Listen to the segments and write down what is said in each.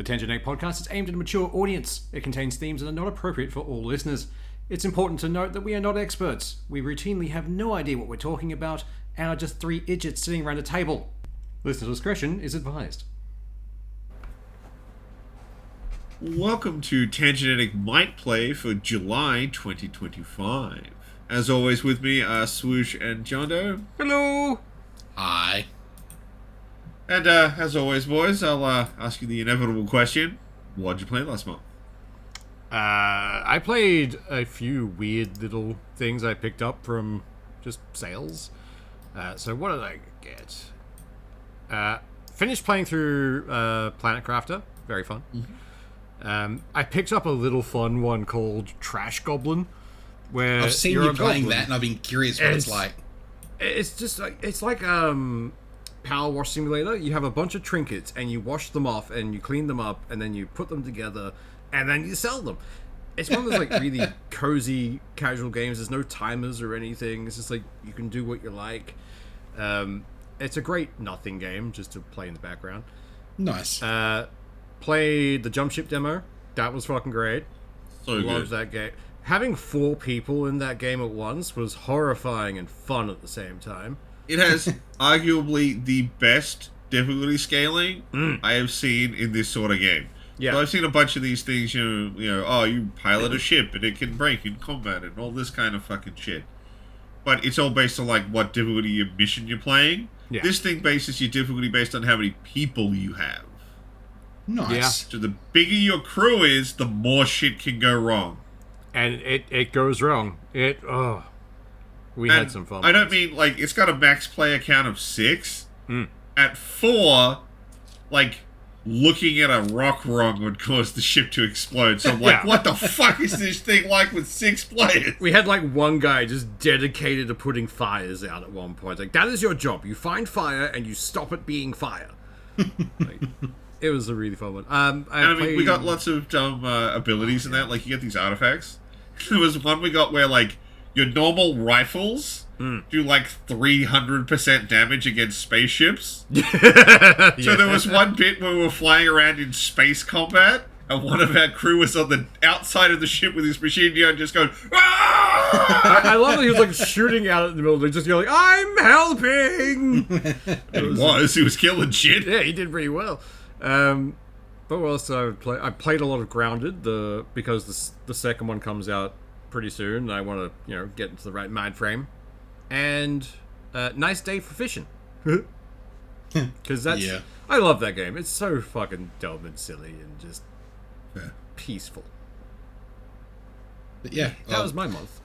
The Tangeneetic podcast is aimed at a mature audience. It contains themes that are not appropriate for all listeners. It's important to note that we are not experts. We routinely have no idea what we're talking about and are just three idiots sitting around a table. Listener discretion is advised. Welcome to Tangeneetic Might Play for July 2025. As always with me are Swoosh and Jondo. Hello! Hi. And as always, boys, I'll ask you the inevitable question. What did you play last month? I played a few weird little things I picked up from just sales. So what did I get? Finished playing through Planet Crafter. Very fun. Mm-hmm. I picked up a little fun one called Trash Goblin, where I've seen you playing that, and I've been curious what it's like. It's just like Power Wash Simulator. You have a bunch of trinkets, and you wash them off, and you clean them up, and then you put them together, and then you sell them. It's one of those like really cozy, casual games. There's no timers or anything. It's just like you can do what you like. It's a great nothing game just to play in the background. Nice. Played the Jump Ship demo. That was fucking great. So Loved good. that game. Having 4 people in that game at once was horrifying and fun at the same time. It has arguably the best difficulty scaling I have seen in this sort of game. Yeah. So I've seen a bunch of these things, you pilot a ship and it can break in combat and all this kind of fucking shit. But it's all based on like what difficulty mission you're playing. Yeah. This thing bases your difficulty based on how many people you have. Nice. Yeah. So the bigger your crew is, the more shit can go wrong. And it goes wrong. We And had some fun. I don't mean, like, it's got a max player count of 6. At 4, like, looking at a rock wrong would cause the ship to explode. So I'm like, Yeah. what the fuck is this thing like with 6 players? We had like one guy just dedicated to putting fires out at one point. Like, that is your job. You find fire and you stop it being fire. Like, it was a really fun one. I mean, we got lots of abilities in that. Like, you get these artifacts. There was one we got where, like, your normal rifles do, like, 300% damage against spaceships. So there was one bit where we were flying around in space combat, and one of our crew was on the outside of the ship with his machine gun just going, "Ah!" I love that he was like shooting out in the middle. Just yelling, "I'm helping!" And he was killing shit. Yeah, he did pretty well. But what else did I play? I played a lot of Grounded, because the second one comes out pretty soon, and I want to get into the right mind frame. And Nice Day for Fishing, because I love that game. It's so fucking dumb and silly and just peaceful. But yeah, That was my month.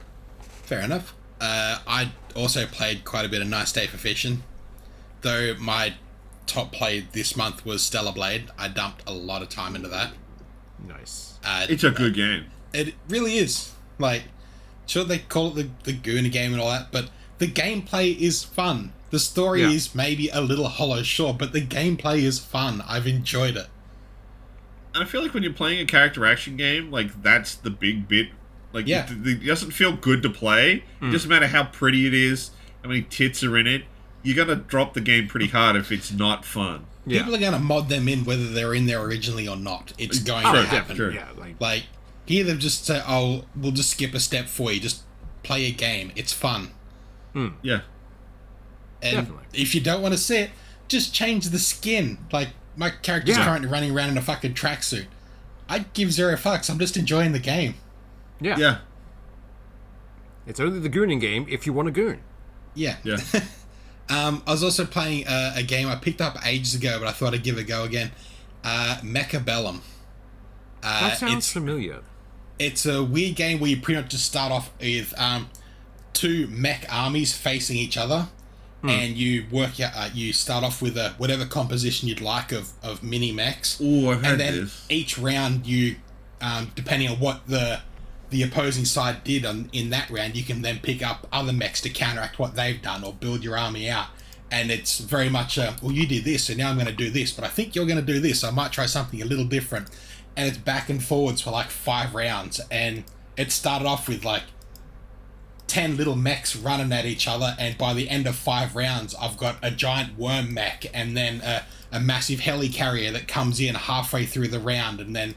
fair enough. I also played quite a bit of Nice Day for Fishing, though my top play this month was Stellar Blade. I dumped a lot of time into that. Nice. It's a good game. It really is. Like, sure, they call it the Gooner game and all that, but the gameplay is fun. The story is maybe a little hollow, sure, but the gameplay is fun. I've enjoyed it. And I feel like when you're playing a character action game, like, that's the big bit. Like, it doesn't feel good to play. It doesn't matter how pretty it is, how many tits are in it. You're going to drop the game pretty hard if it's not fun. Yeah. People are going to mod them in whether they're in there originally or not. It's going to happen. True. Yeah, Like, here they've just said, "Oh, we'll just skip a step for you. Just play a game. It's fun." Yeah. And Definitely. if you don't want to see it, just change the skin. Like, my character's currently running around in a fucking tracksuit. I'd give 0 fucks. I'm just enjoying the game. Yeah. Yeah. It's only the gooning game if you want to goon. Yeah. Yeah. I was also playing a game I picked up ages ago, but I thought I'd give it a go again. Mechabellum. That sounds familiar. It's a weird game where you pretty much just start off with 2 mech armies facing each other, and you work out. You start off with whatever composition you'd like of mini mechs. Ooh, I've heard and then this. each round, you depending on what the opposing side did in that round, you can then pick up other mechs to counteract what they've done or build your army out. And it's very much well, you did this, so now I'm going to do this, but I think you're going to do this, so I might try something a little different. And it's back and forwards for like 5 rounds, and it started off with like 10 little mechs running at each other, and by the end of 5 rounds, I've got a giant worm mech, and then a massive helicarrier that comes in halfway through the round, and then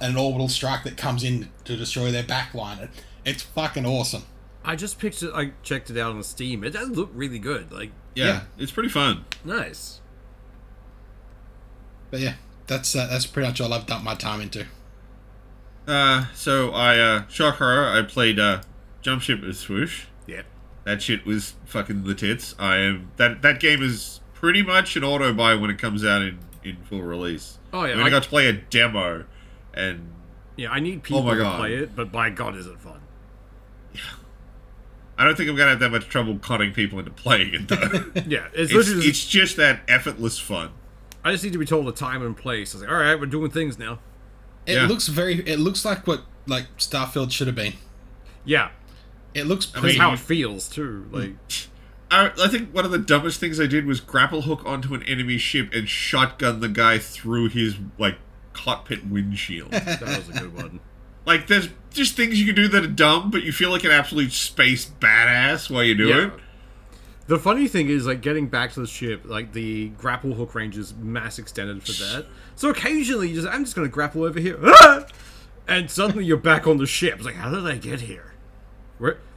an orbital strike that comes in to destroy their backline. It's fucking awesome. I just picked it. I checked it out on Steam. It does look really good. Like, Yeah, it's pretty fun. nice. But yeah, that's pretty much all I've dumped my time into. So I shock horror. I played Jump Ship with Swoosh. Yeah. That shit was fucking the tits. That game is pretty much an auto buy when it comes out in full release. Oh yeah. I got to play a demo, and yeah, I need people my to God. play it, but by God, is it fun? I don't think I'm gonna have that much trouble conning people into playing it though. Yeah, It's just that effortless fun. I just need to be told a time and place. I was like, all right, we're doing things now. It looks like what Starfield should have been. Yeah, It looks that's pretty. how it feels too. Like, I think one of the dumbest things I did was grapple hook onto an enemy ship and shotgun the guy through his cockpit windshield. that was a good one. Like, there's just things you can do that are dumb, but you feel like an absolute space badass while you do Yeah. it. The funny thing is, like, getting back to the ship, like, the grapple hook range is mass extended for that. So occasionally, I'm just going to grapple over here. Ah! And suddenly you're back on the ship. It's like, how did I get here?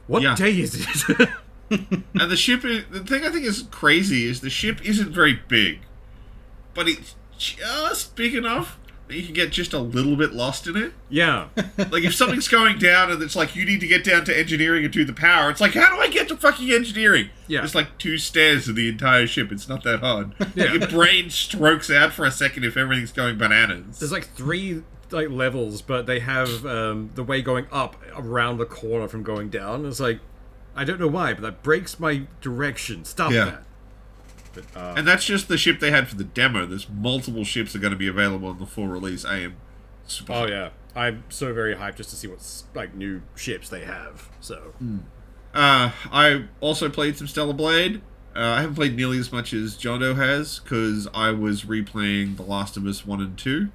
What Yeah. day is it? And the thing I think is crazy is the ship isn't very big, but it's just big enough that you can get just a little bit lost in it. Yeah. Like, if something's going down and it's like, you need to get down to engineering and do the power, it's like, how do I get to fucking engineering? Yeah. It's like 2 stairs of the entire ship. It's not that hard. Yeah. Your brain strokes out for a second if everything's going bananas. There's like 3 levels, but they have the way going up around the corner from going down. It's like, I don't know why, but that breaks my direction. Stop Yeah. that. But, And that's just the ship they had for the demo. There's multiple ships that are going to be available in the full release. I am super oh yeah, I'm so very hyped just to see what new ships they have. So I also played some Stellar Blade. I haven't played nearly as much as John Doe has, because I was replaying The Last of Us 1 and 2.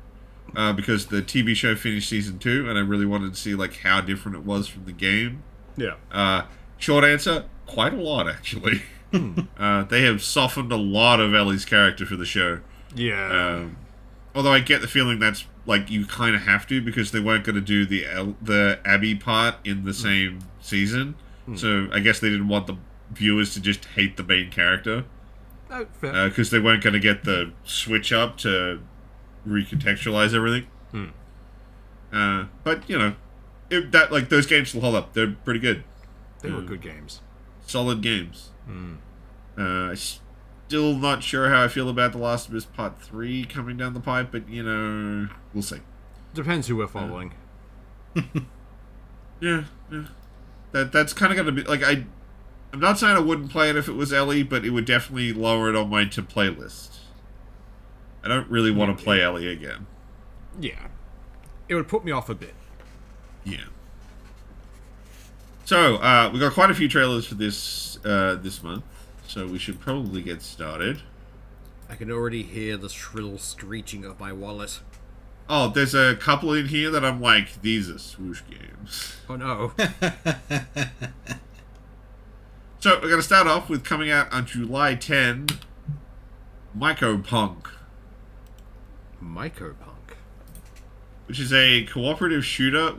Because the TV show finished season 2, and I really wanted to see how different it was from the game. yeah, Short answer, quite a lot, actually. They have softened a lot of Ellie's character for the show. yeah. Although I get the feeling that's you kind of have to, because they weren't going to do the Abby part in the same season. So I guess they didn't want the viewers to just hate the main character, Oh, fair. because they weren't going to get the switch up to recontextualize everything. But those games still hold up. They're pretty good. They were good games. Solid games. Still not sure how I feel about The Last of Us Part 3 coming down the pipe, but we'll see. Depends who we're following. Yeah. That's kind of going to be I'm not saying I wouldn't play it if it was Ellie, but it would definitely lower it on my to play list. I don't really want to play Ellie again. Yeah, it would put me off a bit. Yeah. So we got quite a few trailers for this month, so we should probably get started. I can already hear the shrill screeching of my wallet. Oh, there's a couple in here that I'm like, these are Swoosh games. Oh no. So we're going to start off with, coming out on July 10, Mycopunk, Mycopunk. which is a cooperative shooter,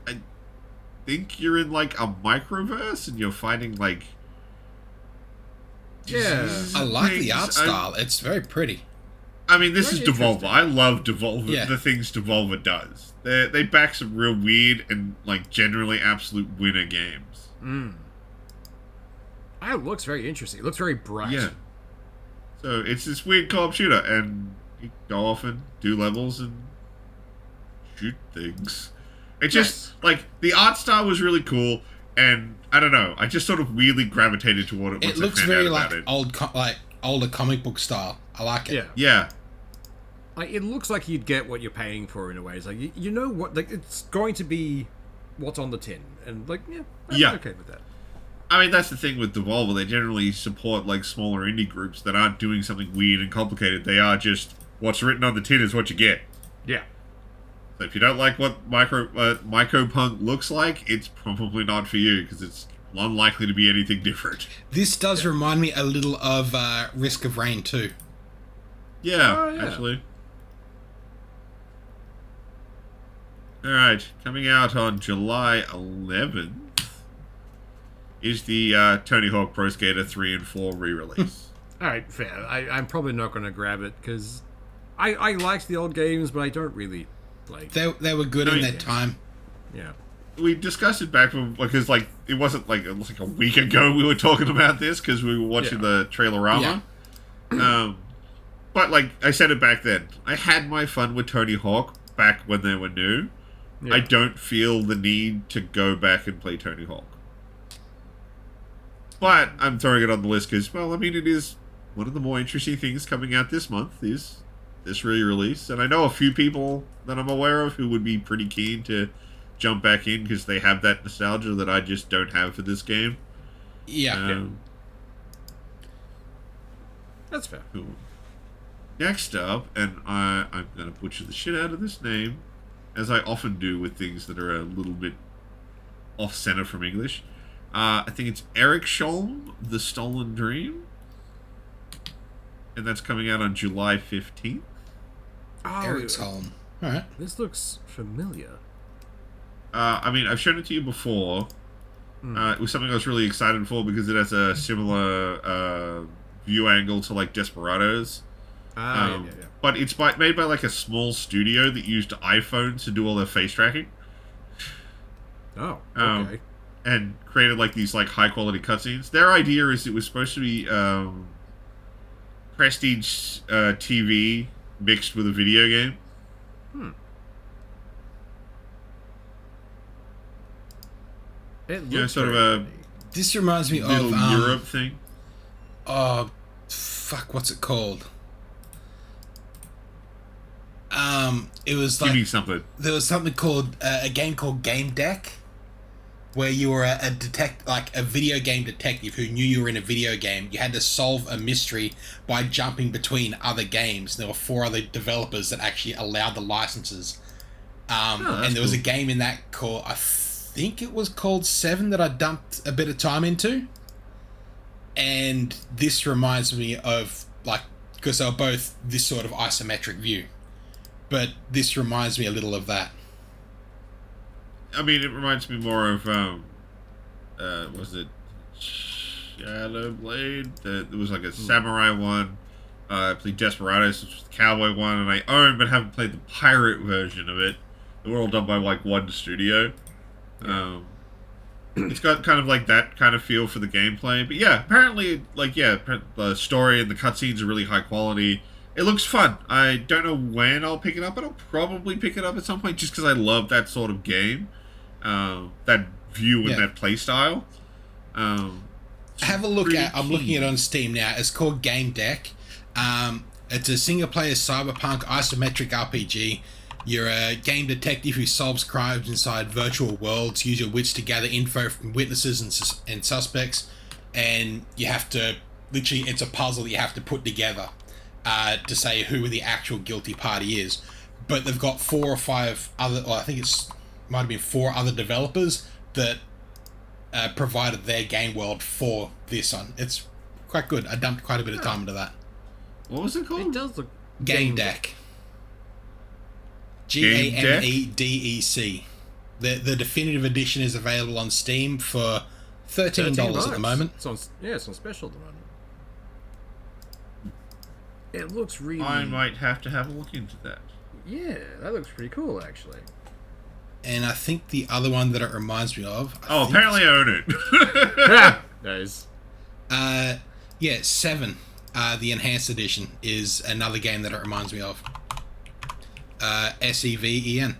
I think you're in a microverse and you're fighting Yeah. I like the things. art style. It's very pretty. I mean, this Very is Devolver. interesting. I love Devolver. Yeah. The things Devolver does. They back some real weird and generally absolute winner games. It looks very interesting. It looks very bright. Yeah. So it's this weird co-op shooter, and you go off and do levels and shoot things. It just the art style was really cool, and I don't know. I just sort of weirdly gravitated toward it. It Once looks I found very out about it. older comic book style. I like it. Yeah. Yeah. It looks like you'd get what you're paying for in a way. It's like, you know what? It's going to be what's on the tin. And, I'm okay with that. I mean, that's the thing with Devolver. They generally support Hmm. smaller indie groups that aren't doing something weird and complicated. They are just, what's written on the tin is what you get. Yeah. So if you don't like what Mycopunk looks like, it's probably not for you, because it's unlikely to be anything different. This does remind me a little of Risk of Rain 2. Yeah, actually. Alright, coming out on July 11th is the Tony Hawk Pro Skater 3 and 4 re-release. Alright, fair. I'm probably not going to grab it, because I liked the old games, but I don't really like... They were good in their time. Yeah. We discussed it back from, because it wasn't like a week ago we were talking about this, because we were watching the Trailerama. Yeah. But like I said it back then, I had my fun with Tony Hawk back when they were new. Yeah. I don't feel the need to go back and play Tony Hawk. But I'm throwing it on the list because, well, I mean, it is one of the more interesting things coming out this month is this re-release. And I know a few people that I'm aware of who would be pretty keen to jump back in because they have that nostalgia that I just don't have for this game. Yeah. That's fair. Cool. Next up, and I'm going to butcher the shit out of this name, as I often do with things that are a little bit off-center from English. I think it's Eric Scholm, The Stolen Dream. And that's coming out on July 15th. Oh, Eric Scholm. Alright. This looks familiar. I mean, I've shown it to you before. It was something I was really excited for because it has a similar view angle to, like, Desperados. Yeah. But it's made by, like, a small studio that used iPhones to do all their face tracking. Oh, okay. And created, like, these, like, high-quality cutscenes. Their idea is it was supposed to be prestige TV mixed with a video game. Sort of a... This reminds me of... Europe thing. Oh, fuck, what's it called? It was like... Give me something. There was something called... a game called Game Deck, where you were a video game detective who knew you were in a video game. You had to solve a mystery by jumping between other games. There were 4 other developers that actually allowed the licenses. And there was a game in that called... I think it was called 7 that I dumped a bit of time into. And this reminds me of, like... Because they were both this sort of isometric view. But this reminds me a little of that. I mean, it reminds me more of, was it Shadowblade? It was like a samurai one. I played Desperados, which was the cowboy one, and I own but haven't played the pirate version of it. They were all done by, like, one studio. It's got kind of, like, that kind of feel for the gameplay. But, yeah, apparently, like, the story and the cutscenes are really high quality. It looks fun. I don't know when I'll pick it up, but I'll probably pick it up at some point just because I love that sort of game. That view and that play style. Have a look at... I'm looking at it on Steam now. It's called Game Deck. It's a single-player cyberpunk isometric RPG. You're a game detective who solves crimes inside virtual worlds. Use your wits to gather info from witnesses and suspects. And you have to... Literally, it's a puzzle that you have to put together to say who the actual guilty party is. But they've got 4 or 5 other... Or I think it's... might have been 4 other developers that provided their game world for this one. It's quite good. I dumped quite a bit of time into that. What was it called? It does look... Game Deck. GAMEDEC. The definitive edition is available on Steam for $13 at the moment. It's on special at the moment. It looks really... I might have to have a look into that. Yeah, that looks pretty cool, actually. And I think the other one that it reminds me of... apparently I own it. Yeah, nice. 7, the Enhanced Edition, is another game that it reminds me of. SEVEN.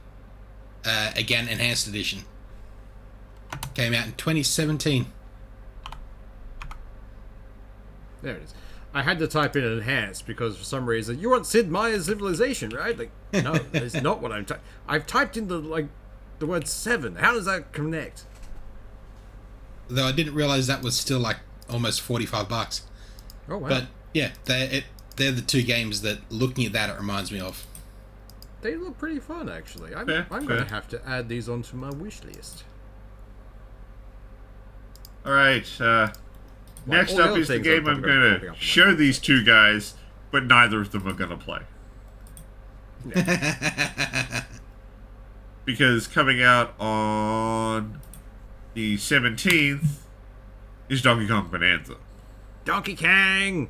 Again, Enhanced Edition. Came out in 2017. There it is. I had to type in enhanced because for some reason you want Sid Meier's Civilization, right? Like, no, that's not what I'm typing. I've typed in the word 7. How does that connect? Though I didn't realize that was still like almost $45. Oh wow! But yeah, they're the 2 games that, looking at that, it reminds me of. They look pretty fun, actually. I'm Fair. going to have to add these onto my wish list. Alright, next all the up other is the things game I'm I'm probably going gonna to copy up show these two guys, but neither of them are going to play. Because coming out on the 17th is Donkey Kong Bonanza. Donkey Kong!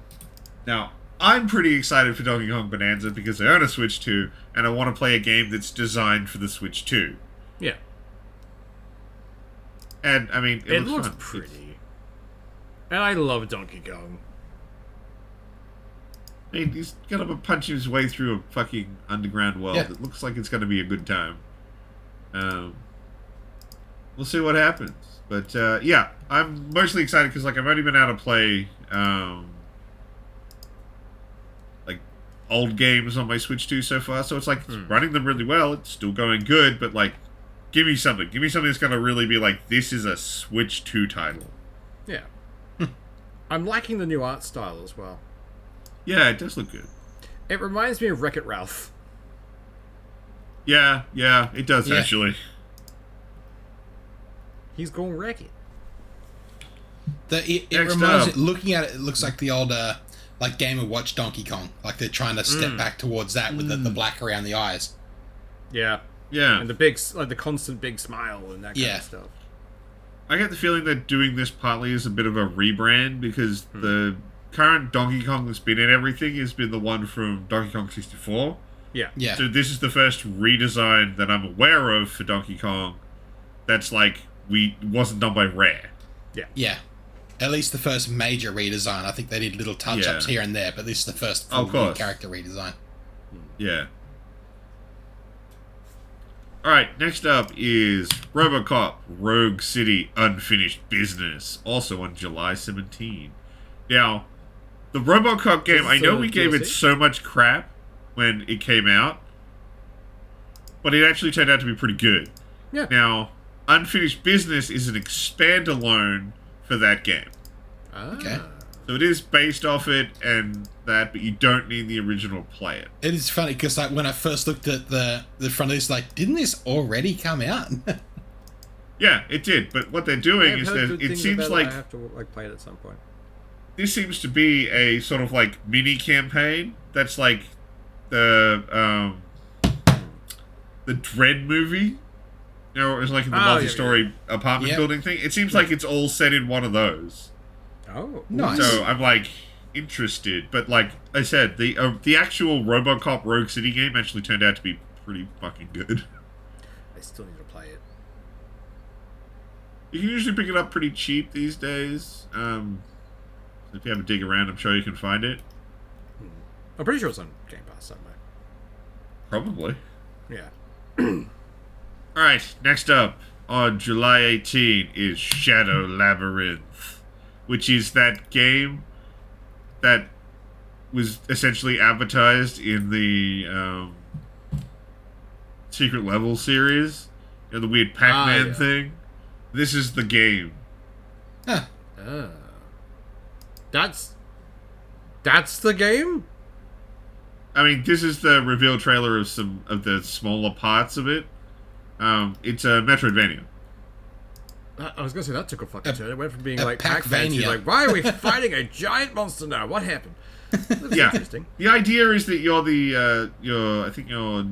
Now, I'm pretty excited for Donkey Kong Bonanza because I own a Switch 2 and I want to play a game that's designed for the Switch 2. Yeah. And, I mean, It looks fun. pretty. And I love Donkey Kong. I mean, he's gonna punch his way through a fucking underground world. Yeah. It looks like it's gonna be a good time. We'll see what happens. But, yeah, I'm mostly excited because, like, I've only been able to play, like, old games on my Switch 2 so far, so it's like, it's running them really well, it's still going good, but, like, give me something. Give me something that's gonna really be like, this is a Switch 2 title. Yeah. I'm liking the new art style as well. Yeah, it does look good. It reminds me of Wreck-It Ralph. Yeah, it does, Yeah. actually. He's going wreck it. It Next reminds up. me, looking at it, it looks like the old like Game & Watch Donkey Kong. Like they're trying to step back towards that with the black around the eyes. Yeah. Yeah. And the big, like the constant big smile and that kind Yeah. of stuff. I get the feeling that doing this partly is a bit of a rebrand because the current Donkey Kong that's been in everything has been the one from Donkey Kong 64. Yeah. Yeah. So this is the first redesign that I'm aware of for Donkey Kong that's like wasn't done by Rare. Yeah. At least the first major redesign. I think they did little touch-ups here and there, but this is the first full Of course. character redesign. Yeah. Alright, next up is RoboCop Rogue City Unfinished Business, also on July 17. Now, the RoboCop game, I know we gave it DLC? so much crap when it came out, but it actually turned out to be pretty good. Yeah. Now, Unfinished Business is an expand-alone for that game. Okay. So it is based off it and that, but you don't need the original to play it. It is funny because like when I first looked at the front of this, like, didn't this already come out? Yeah, it did, but what they're doing is that it seems like I have to play it at some point. this seems to be a sort of like mini campaign that's like the Dread movie. You know, it was like in the multi-story apartment building thing. It seems like it's all set in one of those. Oh, Nice. So I'm like interested, but like I said, the actual RoboCop Rogue City game actually turned out to be pretty fucking good. I still need to play it. You can usually pick it up pretty cheap these days. If you have a dig around, I'm sure you can find it. I'm pretty sure it's on Game Pass somewhere. Probably. Yeah. Alright, next up on July 18 is Shadow Labyrinth, which is that game that was essentially advertised in the Secret Level series. You know, the weird Pac-Man yeah. thing. This is the game. Huh. That's the game? I mean, this is the reveal trailer of some of the smaller parts of it. It's a Metroidvania. I was gonna say that took a fucking turn. It went from being like Pac-Vania. Pac-Man to like, why are we fighting a giant monster now? What happened? That's Yeah. interesting. The idea is that you're the I think you're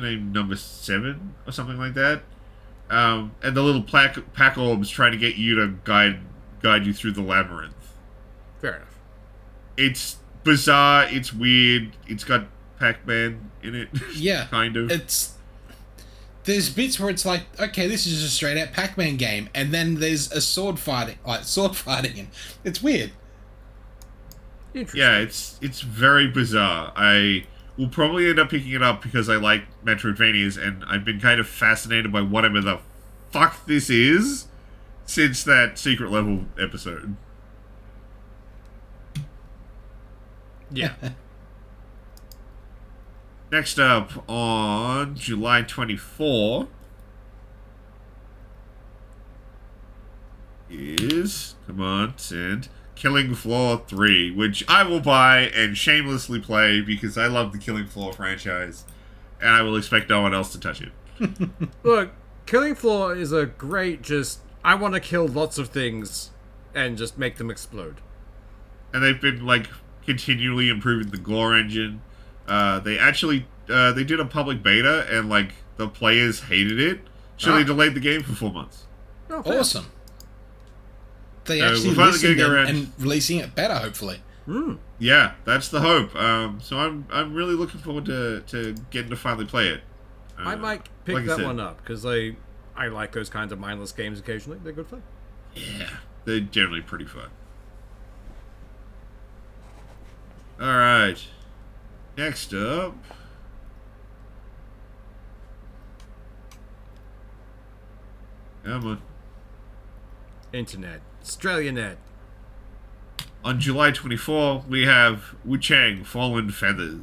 named number 7 or something like that. And the little pack orbs trying to get you to guide you through the labyrinth. Fair enough. It's bizarre. It's weird. It's got Pac-Man in it. Yeah. kind of. There's bits where it's like, okay, this is just a straight out Pac-Man game, and then there's a sword fighting, and it's weird. Interesting. Yeah, it's very bizarre. I will probably end up picking it up because I like Metroidvanias, and I've been kind of fascinated by whatever the fuck this is since that Secret Level episode. Yeah. Next up on July 24 is, come on, send, Killing Floor 3, which I will buy and shamelessly play because I love the Killing Floor franchise, and I will expect no one else to touch it. Look, Killing Floor is a great I want to kill lots of things and just make them explode. And they've been like continually improving the gore engine. They actually they did a public beta, and like the players hated it, so they delayed the game for 4 months. Oh, fair. Awesome. They we're actually finally listened getting around- and releasing it better, hopefully. Yeah, that's the hope. So I'm really looking forward to getting to finally play it. I might pick like I that said, one up, because I like those kinds of mindless games occasionally. They're good fun. Yeah, they're generally pretty fun. Alright. Next up. Come on. Internet. AustraliaNet. On July 24, we have Wuchang Fallen Feathers.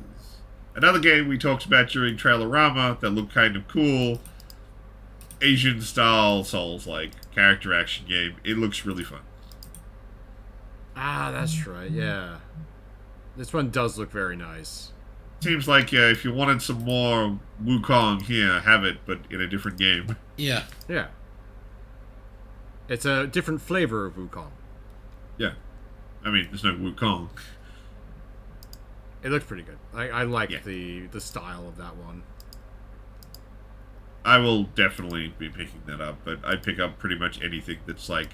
Another game we talked about during Trailerama that looked kind of cool. Asian style Souls-like character action game. It looks really fun. Ah, that's right, yeah. This one does look very nice. Seems like if you wanted some more Wukong here, have it, but in a different game. Yeah. Yeah. It's a different flavor of Wukong. Yeah. I mean, there's no Wukong. It looks pretty good. I like Yeah. the style of that one. I will definitely be picking that up, but I pick up pretty much anything that's like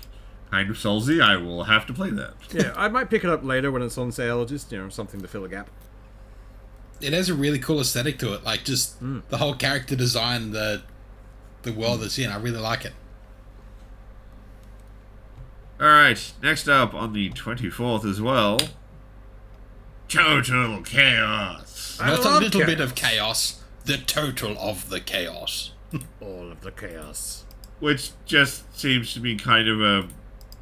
kind of Soulsy. I will have to play that. Yeah, I might pick it up later when it's on sale, or just, something to fill a gap. It has a really cool aesthetic to it. Like, just the whole character design, the world it's in. I really like it. Alright, next up on the 24th as well. Total Chaos. I Not a love little bit chaos. of chaos. The total of the chaos. All of the chaos. Which just seems to be kind of a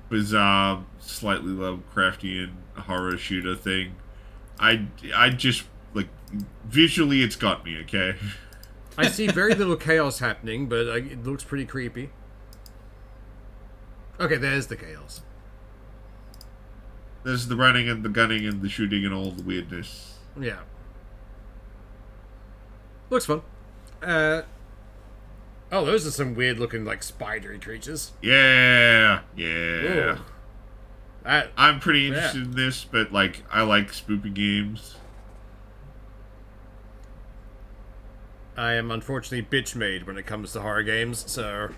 bizarre, slightly Lovecraftian horror shooter thing. I just, like, visually it's got me, okay? I see very little chaos happening, but it looks pretty creepy. Okay, there's the chaos. There's the running and the gunning and the shooting and all the weirdness. Yeah. Looks fun. Oh, those are some weird looking, like, spidery creatures. Yeah. Ooh. That, I'm pretty interested in this, but, like, I like spooky games. I am unfortunately bitch-made when it comes to horror games, so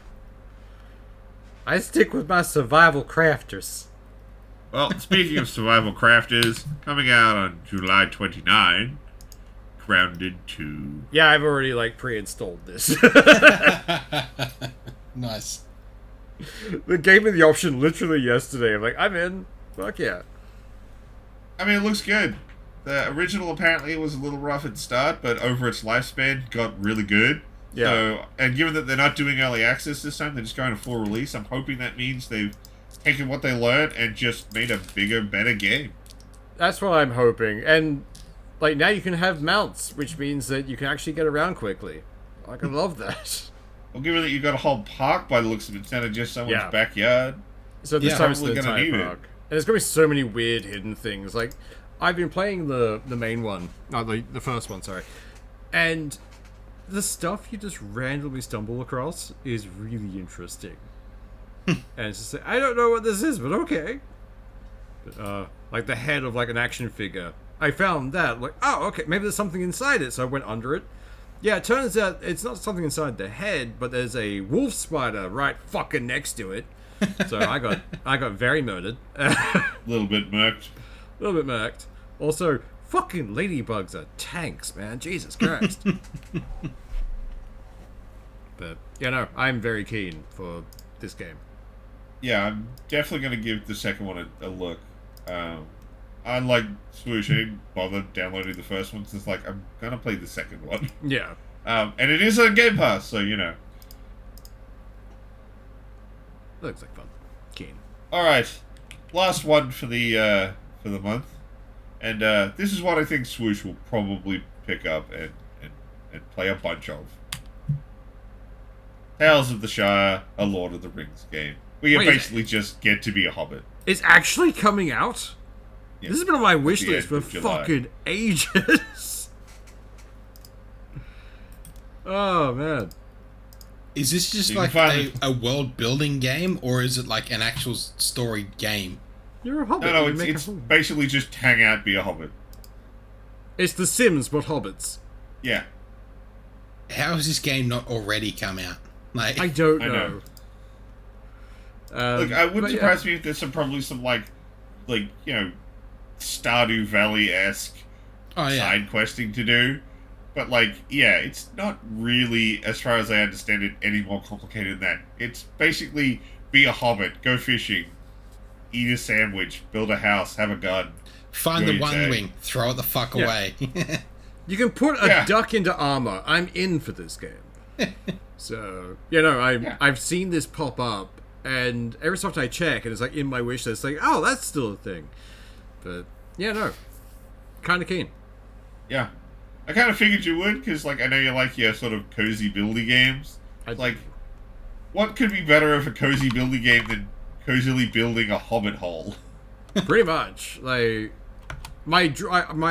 I stick with my survival crafters. Well, speaking of survival crafters, coming out on July 29, Grounded 2. Yeah, I've already, like, pre-installed this. Nice. They gave me the option literally yesterday. I'm like, I'm in. Fuck yeah. I mean, it looks good. The original apparently was a little rough at start, but over its lifespan got really good. Yeah. So, and given that they're not doing early access this time, they're just going to full release, I'm hoping that means they've taken what they learned and just made a bigger, better game. That's what I'm hoping. And, like, now you can have mounts, which means that you can actually get around quickly. Like, I love that. Well, given that you've got a whole park by the looks of it, instead of just someone's Yeah. backyard. So this Yeah, time it's probably the gonna entire need it. park. And there's going to be so many weird hidden things. Like, I've been playing the main one. No, the first one, sorry. And the stuff you just randomly stumble across is really interesting. And it's just like, I don't know what this is, but okay. Like the head of, like, an action figure. I found that. Like, oh, okay, maybe there's something inside it, so I went under it. Yeah, it turns out it's not something inside the head, but there's a wolf spider right fucking next to it. So I got very murdered. A little bit murked. A little bit murked. Also, fucking ladybugs are tanks, man. Jesus Christ. But, I'm very keen for this game. Yeah, I'm definitely going to give the second one a look. Unlike Swoosh, I didn't bother downloading the first one, so it's like, I'm going to play the second one. Yeah. And it is on Game Pass, so, Looks like fun. Keen. Alright, last one for the month. And this is what I think Swoosh will probably pick up and play a bunch of. Tales of the Shire, a Lord of the Rings game. Where you Wait, basically just get to be a hobbit. It's actually coming out? Yeah. This has been on my wish the list for end of July. fucking ages. Oh, man. Is this just You like can find a world building game, or is it like an actual story game? You're a hobbit. No, You make a it's hobbit. basically just hang out, be a hobbit. It's The Sims, but hobbits. Yeah. How has this game not already come out? Like, I don't I know. Look, I wouldn't but yeah. surprise me if there's probably some like Stardew Valley-esque oh yeah, side questing to do. But it's not really, as far as I understand it, any more complicated than that. It's basically be a hobbit, go fishing, eat a sandwich, build a house, have a gun. find Go the your one day. wing, throw it the fuck Yeah. away. You can put a Yeah. duck into armor. I'm in for this game. So, I've seen this pop up, and every so often I check, and it's like in my wish list, like, oh, that's still a thing. But, kind of keen. Yeah. I kind of figured you would, because I know you like your sort of cozy buildy games. What could be better of a cozy buildy game than cozily building a hobbit hole? Pretty much. Like, my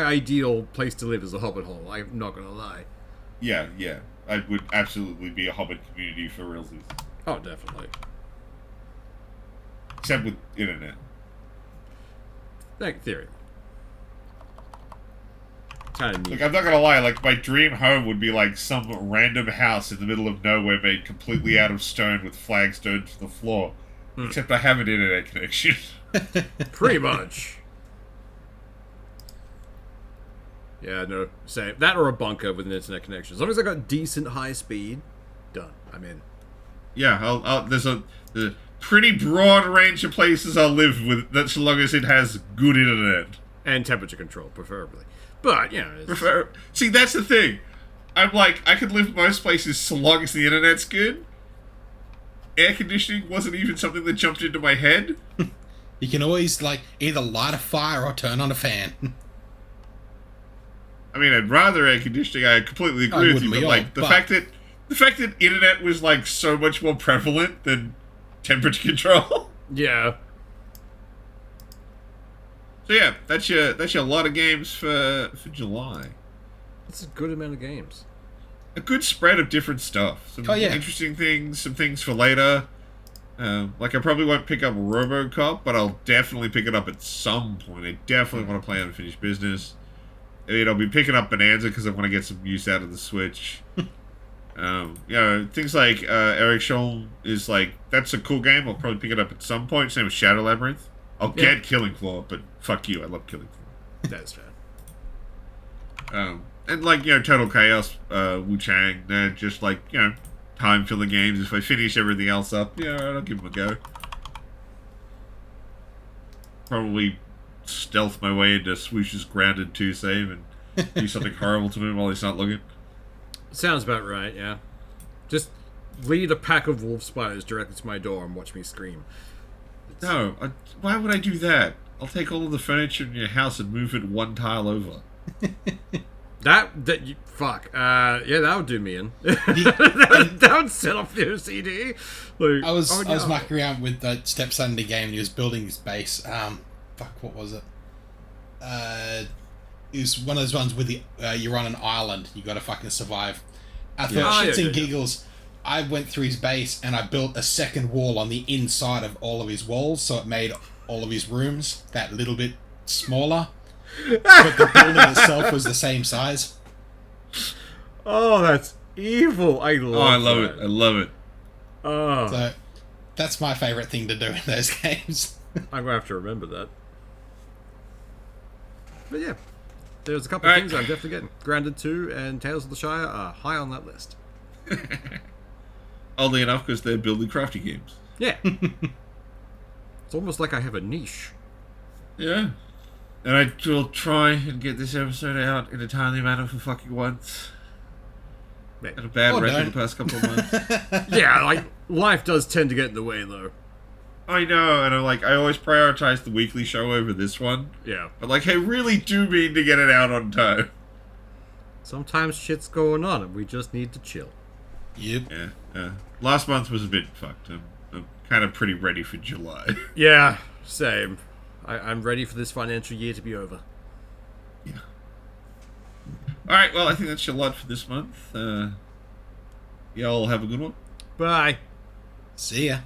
ideal place to live is a hobbit hole. I'm not gonna lie. Yeah. I would absolutely be a hobbit community for realsies. Oh, definitely. Except with internet. Like, theory. Kind of neat. I'm not gonna lie, my dream home would be some random house in the middle of nowhere made completely out of stone with flagstones for the floor. Except I have an internet connection. Pretty much. Yeah, no, same. That or a bunker with an internet connection. As long as I got decent high speed, done. I'm in. Yeah, there's a pretty broad range of places I'll live with, as long as it has good internet. And temperature control, preferably. But, it's... See, that's the thing. I'm I could live most places so long as the internet's good. Air conditioning wasn't even something that jumped into my head. You can always either light a fire or turn on a fan. I mean, I'd rather air conditioning. I completely agree with you, but the fact that internet was so much more prevalent than temperature control. Yeah. So yeah, that's your lot of games for July. It's a good amount of games. A good spread of different stuff. Some interesting things, some things for later. I probably won't pick up RoboCop, but I'll definitely pick it up at some point. I definitely want to play Unfinished Business. I'll be picking up Bonanza because I want to get some use out of the Switch. Things like Eric Scholl is that's a cool game. I'll probably pick it up at some point. Same with Shadow Labyrinth. I'll get Killing Floor, but fuck you, I love Killing Floor. That's fair. And Total Chaos, Wu Chang, they're just time filler games. If I finish everything else up, I'll give them a go. Probably stealth my way into Swoosh's Grounded 2 save and do something horrible to him while he's not looking. Sounds about right, yeah. Just lead a pack of wolf spiders directly to my door and watch me scream. No, why would I do that? I'll take all of the furniture in your house and move it one tile over. Fuck. That would do me in. that would set off the OCD. I was mucking around with the stepson in the game, and he was building his base. What was it? It was one of those ones with you're on an island, you got to fucking survive. I thought shits and giggles. I went through his base and I built a second wall on the inside of all of his walls, so it made all of his rooms that little bit smaller. But the building itself was the same size. Oh, that's evil. I love it. I love it. Oh. So that's my favourite thing to do in those games. I'm going to have to remember that. But yeah, there's a couple of things I'm definitely getting. Grounded 2 and Tales of the Shire are high on that list. Oddly enough, because they're building crafty games. Yeah. It's almost like I have a niche. Yeah. And I will try and get this episode out in a timely manner for fucking once. Had a bad record the past couple of months. Yeah, life does tend to get in the way, though. I know, and I always prioritize the weekly show over this one. Yeah. But I really do mean to get it out on time. Sometimes shit's going on and we just need to chill. Yep. Yeah. Last month was a bit fucked. I'm kind of pretty ready for July. Yeah, same. I'm ready for this financial year to be over. Yeah. Alright, well, I think that's your lot for this month. Y'all have a good one. Bye. See ya.